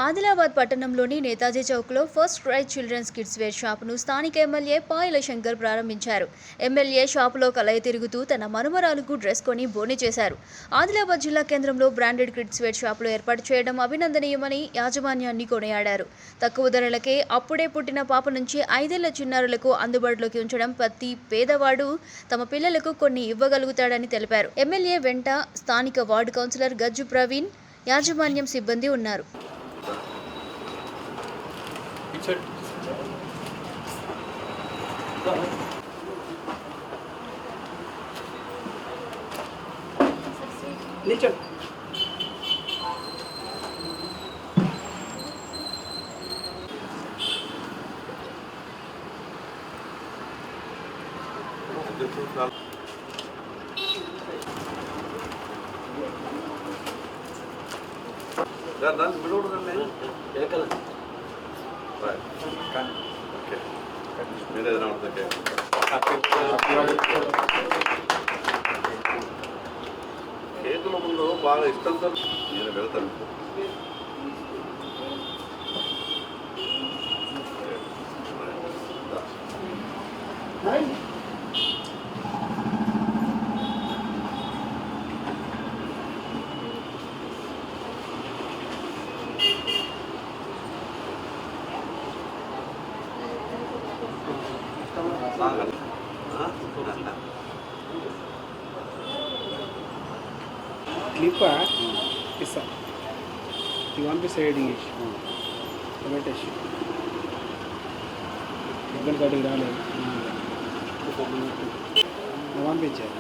ఆదిలాబాద్ పట్టణంలోని నేతాజీ చౌక్లో first cry children's kids wear షాపును స్థానిక ఎమ్మెల్యే పాయల శంకర్ ప్రారంభించారు. ఎమ్మెల్యే షాపులో కలయి తిరుగుతూ తన మనుమరాలకు డ్రెస్ కొని బోని చేశారు. ఆదిలాబాద్ జిల్లా కేంద్రంలో బ్రాండెడ్ కిడ్స్ వేర్ షాపులు ఏర్పాటు చేయడం అభినందనీయమని యాజమాన్యాన్ని కొనియాడారు. తక్కువ ధరలకే అప్పుడే పుట్టిన పాప నుంచి 5 ఏళ్ల చిన్నారులకు అందుబాటులోకి ఉంచడం ప్రతి పేదవాడు తమ పిల్లలకు కొన్ని ఇవ్వగలుగుతాడని తెలిపారు. ఎమ్మెల్యే వెంట స్థానిక వార్డు కౌన్సిలర్ గజ్జు ప్రవీణ్, యాజమాన్యం సిబ్బంది ఉన్నారు. కేకుల ముందు బాగా ఇష్టంతో నేను వెళ్తాను. క్లిప్పా ఇస్తా ఇవి పంపిస్తే ఎడిటింగ్ చేసి పెట్టేసి ఇబ్బంది కాడికి రాలేదు పంపించారు.